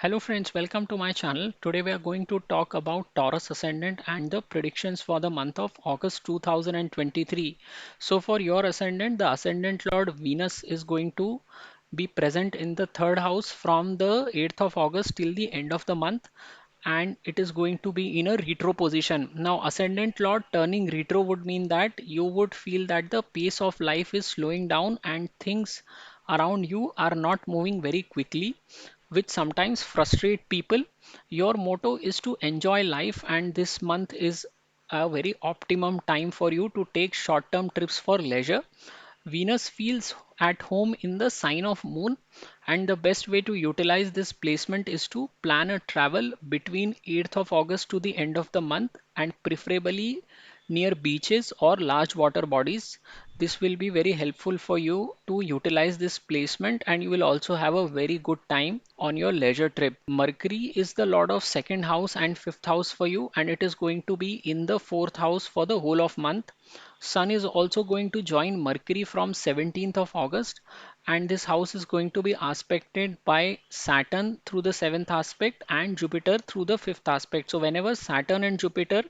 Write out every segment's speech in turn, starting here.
Hello friends, welcome to my channel. Today we are going to talk about Taurus Ascendant and the predictions for the month of August 2023. So for your ascendant, the ascendant lord Venus is going to be present in the third house from the 8th of August till the end of the month, and it is going to be in a retro position. Now ascendant lord turning retro would mean that you would feel that the pace of life is slowing down and things around you are not moving very quickly, which sometimes frustrate people. Your motto is to enjoy life, and this month is a very optimum time for you to take short-term trips for leisure. Venus feels at home in the sign of moon, and the best way to utilize this placement is to plan a travel between 8th of August to the end of the month, and preferably near beaches or large water bodies. This will be very helpful for you to utilize this placement, and you will also have a very good time on your leisure trip. Mercury is the lord of second house and fifth house for you, and it is going to be in the fourth house for the whole of month. Sun is also going to join Mercury from 17th of August, and this house is going to be aspected by Saturn through the seventh aspect and Jupiter through the fifth aspect. So whenever Saturn and Jupiter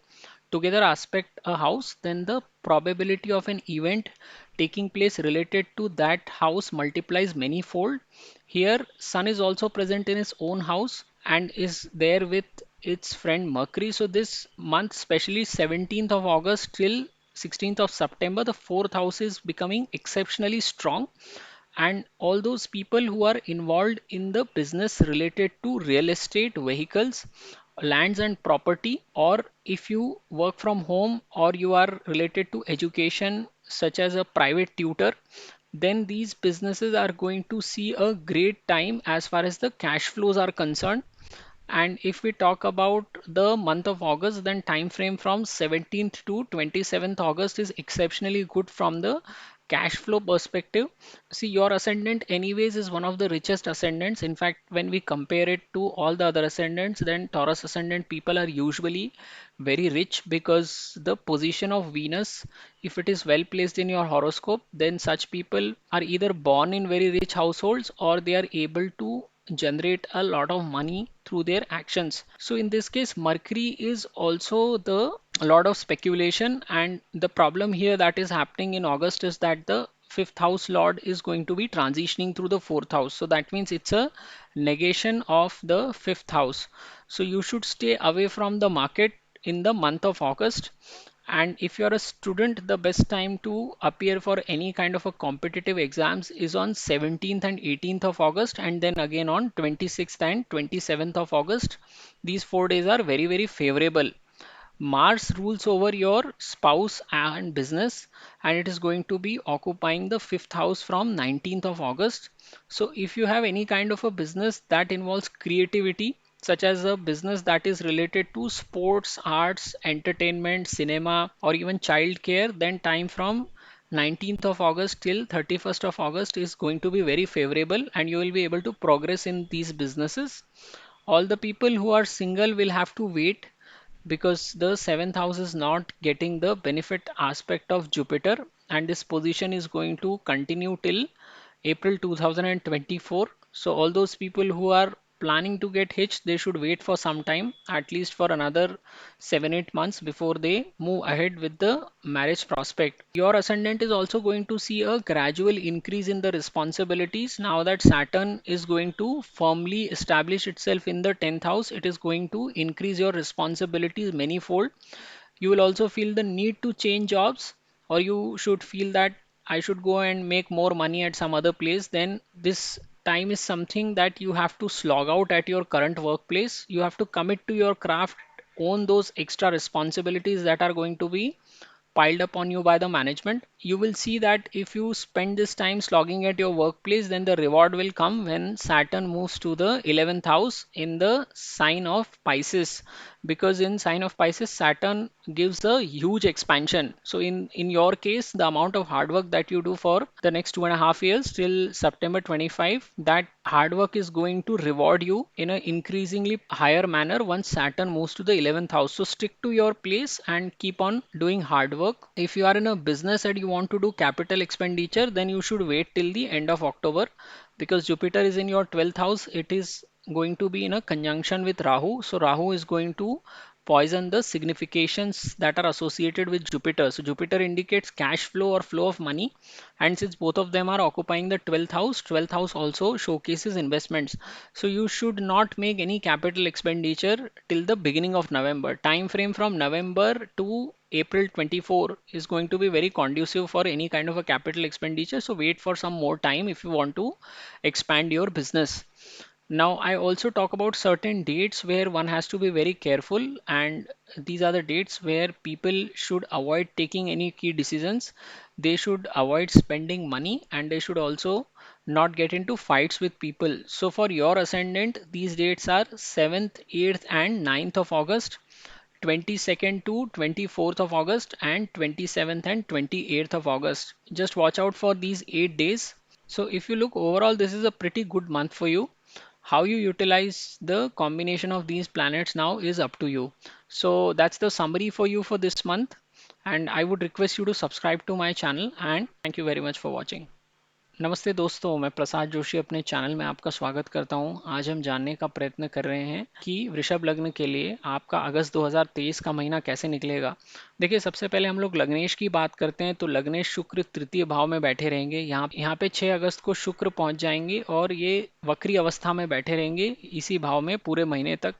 together aspect a house, then the probability of an event taking place related to that house multiplies many-fold. Here, Sun is also present in its own house and is there with its friend Mercury. So this month, especially 17th of August till 16th of September, the fourth house is becoming exceptionally strong, and all those people who are involved in the business related to real estate, vehicles, lands and property, or if you work from home or you are related to education such as a private tutor, then these businesses are going to see a great time as far as the cash flows are concerned. And if we talk about the month of August, then time frame from 17th to 27th August is exceptionally good from the cash flow perspective. See, your ascendant anyways is one of the richest ascendants. In fact, when we compare it to all the other ascendants, then Taurus ascendant people are usually very rich because the position of Venus, if it is well placed in your horoscope, then such people are either born in very rich households or they are able to generate a lot of money through their actions. So in this case, Mercury is also the lot of speculation, and the problem here that is happening in August is that the fifth house lord is going to be transitioning through the fourth house. So that means it's a negation of the fifth house. So you should stay away from the market in the month of August. And if you're a student, the best time to appear for any kind of a competitive exams is on 17th and 18th of August, and then again on 26th and 27th of August. These 4 days are very, very favorable. Mars rules over your spouse and business, and it is going to be occupying the fifth house from 19th of August. So, if you have any kind of a business that involves creativity, such as a business that is related to sports, arts, entertainment, cinema, or even childcare, then time from 19th of August till 31st of August is going to be very favorable, and you will be able to progress in these businesses. All the people who are single will have to wait because the seventh house is not getting the benefit aspect of Jupiter, and this position is going to continue till April 2024. So all those people who are planning to get hitched, they should wait for some time, at least for another 7-8 months before they move ahead with the marriage prospect. Your ascendant is also going to see a gradual increase in the responsibilities now that Saturn is going to firmly establish itself in the 10th house. It is going to increase your responsibilities manifold. You will also feel the need to change jobs, or you should feel that I should go and make more money at some other place. Then this time is something that you have to slog out at your current workplace. You have to commit to your craft, own those extra responsibilities that are going to be piled up on you by the management. You will see that if you spend this time slogging at your workplace, then the reward will come when Saturn moves to the 11th house in the sign of Pisces. Because in sign of Pisces, Saturn gives a huge expansion. So in your case, the amount of hard work that you do for the next 2.5 years till September 25, that hard work is going to reward you in an increasingly higher manner once Saturn moves to the 11th house. So stick to your place and keep on doing hard work. If you are in a business and you want to do capital expenditure, then you should wait till the end of October because Jupiter is in your 12th house. It is going to be in a conjunction with Rahu. So Rahu is going to poison the significations that are associated with Jupiter. So Jupiter indicates cash flow or flow of money, and since both of them are occupying the 12th house also showcases investments. So you should not make any capital expenditure till the beginning of November. Time frame from November to April 24 is going to be very conducive for any kind of a capital expenditure. So wait for some more time if you want to expand your business. Now, I also talk about certain dates where one has to be very careful, and these are the dates where people should avoid taking any key decisions. They should avoid spending money, and they should also not get into fights with people. So, for your ascendant, these dates are 7th, 8th, and 9th of August, 22nd to 24th of August, and 27th and 28th of August. Just watch out for these 8 days. So if you look overall, this is a pretty good month for you. How you utilize the combination of these planets now is up to you. So that's the summary for you for this month. And I would request you to subscribe to my channel, and thank you very much for watching. नमस्ते दोस्तों, मैं प्रसाद जोशी अपने channel में आपका स्वागत करता हूं। आज हम जानने का प्रयत्न कर रहे हैं कि वृषभ लग्न के लिए आपका अगस्त 2023 का महीना कैसे निकलेगा। देखिए, सबसे पहले हम लोग लग्नेश की बात करते हैं तो लग्नेश शुक्र तृतीय भाव में बैठे रहेंगे। यहाँ पे 6 अगस्त को शुक्र पहुंच जाएंगे और ये वक्री अवस्था में बैठे रहेंगे इसी भाव में पूरे महीने तक।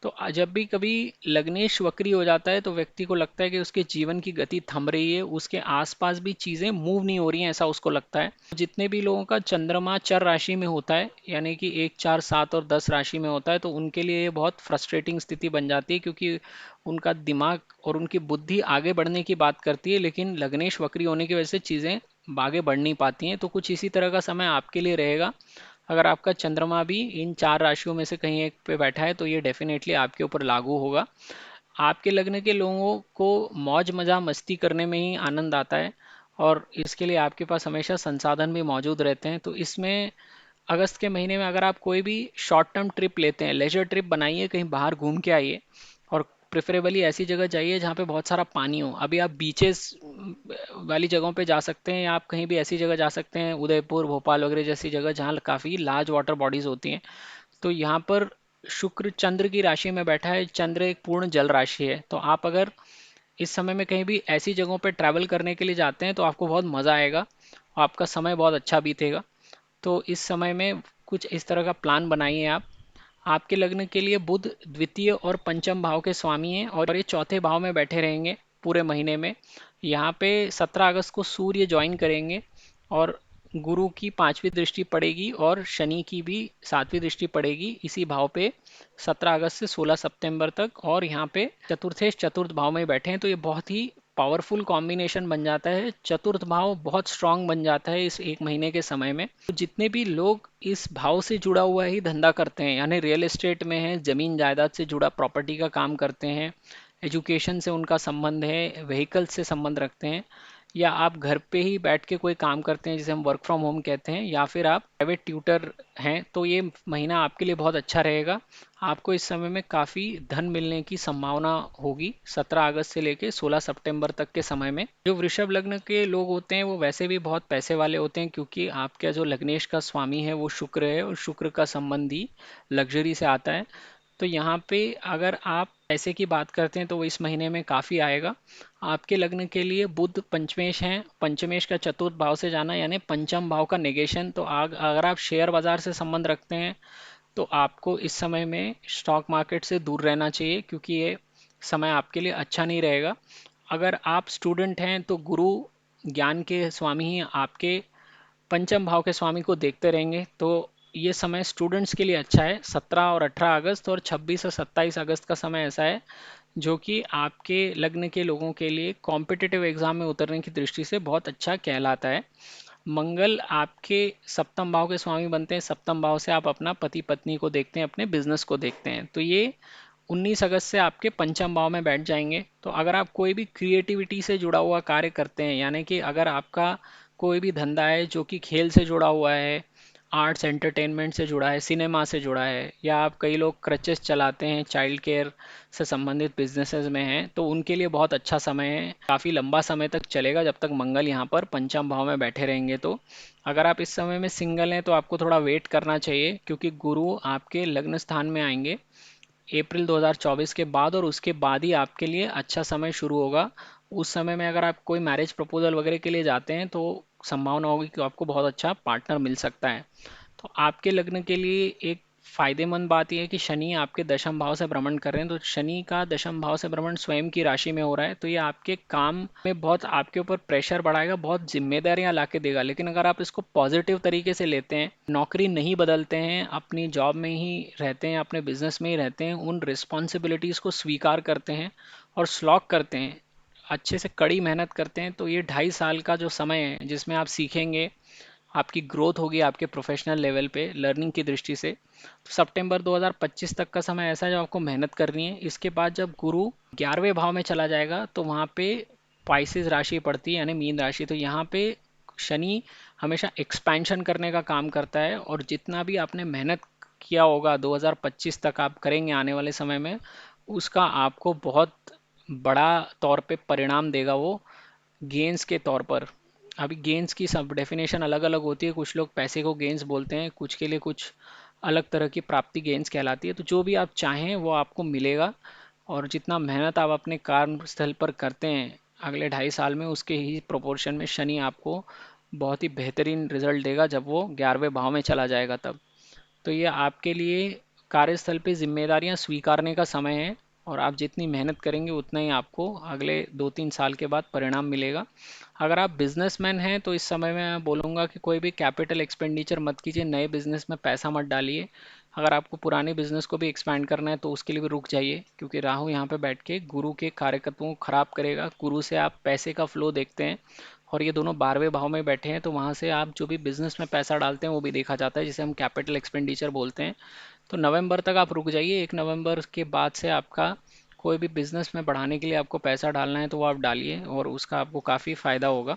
तो जब भी कभी लग्नेश वक्री हो जाता है तो व्यक्ति को लगता है कि उसके जीवन की गति थम रही है, उसके आसपास भी चीजें मूव नहीं हो रही हैं, ऐसा उसको लगता है। जितने भी लोगों का चंद्रमा चर राशि में होता है, यानी कि 1, 4, 7 और 10 राशि में होता है, तो उनके लिए ये बहुत फ्रस्ट्रेटिंग स्थिति बन जाती है, क्योंकि उनका दिमाग और उनकी बुद्धि आगे बढ़ने की बात करती है, लेकिन लग्नेश वक्री होने की वजह से चीजें आगे बढ़ नहीं पाती हैं। तो कुछ इसी तरह का समय आपके लिए रहेगा। अगर आपका चंद्रमा भी इन 4 राशियों में से कहीं एक पे बैठा है तो ये डेफिनेटली आपके ऊपर लागू होगा। आपके लग्न के लोगों को मौज मजा मस्ती करने में ही आनंद आता है, और इसके लिए आपके पास हमेशा संसाधन भी मौजूद रहते हैं। तो इसमें अगस्त के महीने में अगर आप कोई भी शॉर्ट टर्म ट्रिप लेते हैं, लेजर ट्रिप बनाइए, कहीं बाहर घूम के आइए, और प्रेफरेबली ऐसी जगह जाइए जहाँ पे बहुत सारा पानी हो। अभी आप बीचेस वाली जगहों पे जा सकते हैं, या आप कहीं भी ऐसी जगह जा सकते हैं, उदयपुर, भोपाल वगैरह जैसी जगह जहाँ काफ़ी लार्ज वाटर बॉडीज होती हैं। तो यहाँ पर शुक्र चंद्र की राशि में बैठा है। चंद्र एक पूर्ण जल राशि है, तो आप अगर इस समय में कहीं भी ऐसी जगहों पे ट्रैवल करने के लिए जाते हैं तो आपको बहुत मज़ा आएगा, आपका समय बहुत अच्छा बीतेगा। तो इस समय में कुछ इस तरह का प्लान बनाइए आप। आपके लग्न के लिए बुध द्वितीय और पंचम भाव के स्वामी हैं, और ये चौथे भाव में बैठे रहेंगे पूरे महीने में। यहाँ पे 17 अगस्त को सूर्य ज्वाइन करेंगे, और गुरु की 5वीं दृष्टि पड़ेगी और शनि की भी 7वीं दृष्टि पड़ेगी इसी भाव पे 17 अगस्त से 16 सितंबर तक। और यहाँ पे चतुर्थेश चतुर्थ भाव में बैठे हैं, तो ये बहुत ही पावरफुल कॉम्बिनेशन बन जाता है। चतुर्थ भाव बहुत स्ट्रांग बन जाता है इस एक महीने के समय में। तो जितने भी लोग इस भाव से जुड़ा हुआ ही धंधा करते हैं, यानी रियल एस्टेट में है, जमीन जायदाद से जुड़ा प्रॉपर्टी का काम करते हैं, एजुकेशन से उनका संबंध है, व्हीकल से संबंध रखते हैं, या आप घर पे ही बैठ के कोई काम करते हैं जिसे हम वर्क फ्रॉम होम कहते हैं, या फिर आप प्राइवेट ट्यूटर हैं, तो ये महीना आपके लिए बहुत अच्छा रहेगा। आपको इस समय में काफ़ी धन मिलने की संभावना होगी 17 अगस्त से लेके 16 सितंबर तक के समय में। जो वृषभ लग्न के लोग होते हैं वो वैसे भी बहुत पैसे वाले होते हैं, क्योंकि आपका जो लग्नेश का स्वामी है वो शुक्र है, और शुक्र का संबंध ही लग्जरी से आता है। तो यहाँ पे अगर आप पैसे की बात करते हैं तो वो इस महीने में काफ़ी आएगा। आपके लग्न के लिए बुध पंचमेश हैं, पंचमेश का चतुर्थ भाव से जाना यानी पंचम भाव का नेगेशन। तो अगर आप शेयर बाजार से संबंध रखते हैं तो आपको इस समय में स्टॉक मार्केट से दूर रहना चाहिए, क्योंकि ये समय आपके लिए अच्छा नहीं रहेगा। अगर आप स्टूडेंट हैं तो गुरु ज्ञान के स्वामी ही आपके पंचम भाव के स्वामी को देखते रहेंगे, तो ये समय स्टूडेंट्स के लिए अच्छा है। 17 और 18 अगस्त और 26 और 27 अगस्त का समय ऐसा है जो कि आपके लग्न के लोगों के लिए कॉम्पिटिटिव एग्जाम में उतरने की दृष्टि से बहुत अच्छा कहलाता है। मंगल आपके सप्तम भाव के स्वामी बनते हैं। सप्तम भाव से आप अपना पति पत्नी को देखते हैं, अपने बिजनेस को देखते हैं। तो ये 19 अगस्त से आपके पंचम भाव में बैठ जाएंगे। तो अगर आप कोई भी क्रिएटिविटी से जुड़ा हुआ कार्य करते हैं, यानी कि अगर आपका कोई भी धंधा है जो कि खेल से जुड़ा हुआ है, आर्ट्स एंटरटेनमेंट से जुड़ा है, सिनेमा से जुड़ा है, या आप कई लोग क्रचेस चलाते हैं, चाइल्ड केयर से संबंधित बिजनेसेस में हैं, तो उनके लिए बहुत अच्छा समय है। काफ़ी लंबा समय तक चलेगा जब तक मंगल यहाँ पर पंचम भाव में बैठे रहेंगे। तो अगर आप इस समय में सिंगल हैं तो आपको थोड़ा वेट करना चाहिए, क्योंकि गुरु आपके लग्न स्थान में आएंगे अप्रैल 2024 के बाद, और उसके बाद ही आपके लिए अच्छा समय शुरू होगा। उस समय में अगर आप कोई मैरिज प्रपोजल वगैरह के लिए जाते हैं तो संभावना होगी कि आपको बहुत अच्छा पार्टनर मिल सकता है। तो आपके लग्न के लिए एक फायदेमंद बात यह है कि शनि आपके दशम भाव से भ्रमण कर रहे हैं, तो शनि का दशम भाव से भ्रमण स्वयं की राशि में हो रहा है, तो ये आपके काम में बहुत आपके ऊपर प्रेशर बढ़ाएगा, बहुत जिम्मेदारियां लाके देगा। लेकिन अगर आप इसको पॉजिटिव तरीके से लेते हैं, नौकरी नहीं बदलते हैं, अपनी जॉब में ही रहते हैं, अपने बिजनेस में ही रहते हैं, उन रिस्पॉन्सिबिलिटीज़ को स्वीकार करते हैं और स्लॉक करते हैं, अच्छे से कड़ी मेहनत करते हैं, तो ये 2.5 साल का जो समय है जिसमें आप सीखेंगे, आपकी ग्रोथ होगी आपके प्रोफेशनल लेवल पे लर्निंग की दृष्टि से। तो सितंबर 2025 तक का समय ऐसा है जो आपको मेहनत करनी है। इसके बाद जब गुरु 11वें भाव में चला जाएगा तो वहाँ पे पाइसेस राशि पड़ती है, यानी मीन राशि। तो यहाँ पे शनि हमेशा एक्सपेंशन करने का काम करता है, और जितना भी आपने मेहनत किया होगा 2025 तक आप करेंगे आने वाले समय में, उसका आपको बहुत बड़ा तौर पे परिणाम देगा वो, गेन्स के तौर पर। अभी गेन्स की सब डेफिनेशन अलग अलग होती है, कुछ लोग पैसे को गेन्स बोलते हैं, कुछ के लिए कुछ अलग तरह की प्राप्ति गेन्स कहलाती है। तो जो भी आप चाहें वो आपको मिलेगा, और जितना मेहनत आप अपने कार्यस्थल पर करते हैं अगले 2.5 साल में, उसके ही प्रोपोर्शन में शनि आपको बहुत ही बेहतरीन रिजल्ट देगा जब वो 11वें भाव में चला जाएगा तब। तो ये आपके लिए कार्यस्थल पे जिम्मेदारियां स्वीकारने का समय है, और आप जितनी मेहनत करेंगे उतना ही आपको अगले 2-3 साल के बाद परिणाम मिलेगा। अगर आप बिजनेसमैन हैं तो इस समय में मैं बोलूँगा कि कोई भी कैपिटल एक्सपेंडिचर मत कीजिए, नए बिजनेस में पैसा मत डालिए। अगर आपको पुराने बिजनेस को भी एक्सपैंड करना है तो उसके लिए भी रुक जाइए, क्योंकि राहु यहाँ पे बैठ के गुरु के कार्यकत्वों को खराब करेगा। गुरु से आप पैसे का फ्लो देखते हैं, और ये दोनों 12वें भाव में बैठे हैं, तो वहाँ से आप जो भी बिजनेस में पैसा डालते हैं वो भी देखा जाता है, जिसे हम कैपिटल एक्सपेंडिचर बोलते हैं। तो नवंबर तक आप रुक जाइए, 1 नवंबर के बाद से आपका कोई भी बिजनेस में बढ़ाने के लिए आपको पैसा डालना है तो वो आप डालिए, और उसका आपको काफ़ी फ़ायदा होगा।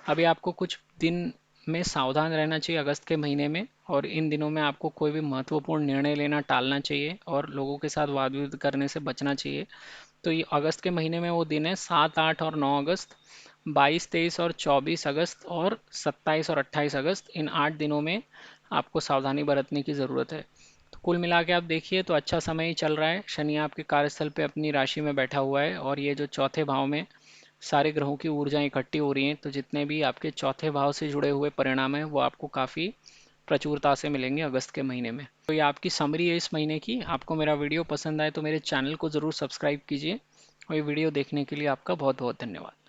अभी आपको कुछ दिन में सावधान रहना चाहिए अगस्त के महीने में, और इन दिनों में आपको कोई भी महत्वपूर्ण निर्णय लेना टालना चाहिए, और लोगों के साथ वाद विवाद करने से बचना चाहिए। तो ये अगस्त के महीने में वो दिन है 7, 8 और 9 अगस्त, 22, 23 और 24 अगस्त, और 27 और 28 अगस्त। इन 8 दिनों में आपको सावधानी बरतने की ज़रूरत है। तो कुल मिला के आप देखिए तो अच्छा समय ही चल रहा है। शनि आपके कार्यस्थल पे अपनी राशि में बैठा हुआ है, और ये जो चौथे भाव में सारे ग्रहों की ऊर्जाएं इकट्ठी हो रही हैं, तो जितने भी आपके चौथे भाव से जुड़े हुए परिणाम हैं वो आपको काफ़ी प्रचुरता से मिलेंगे अगस्त के महीने में। तो ये आपकी समरी है इस महीने की। आपको मेरा वीडियो पसंद आए तो मेरे चैनल को ज़रूर सब्सक्राइब कीजिए, और ये वीडियो देखने के लिए आपका बहुत बहुत धन्यवाद।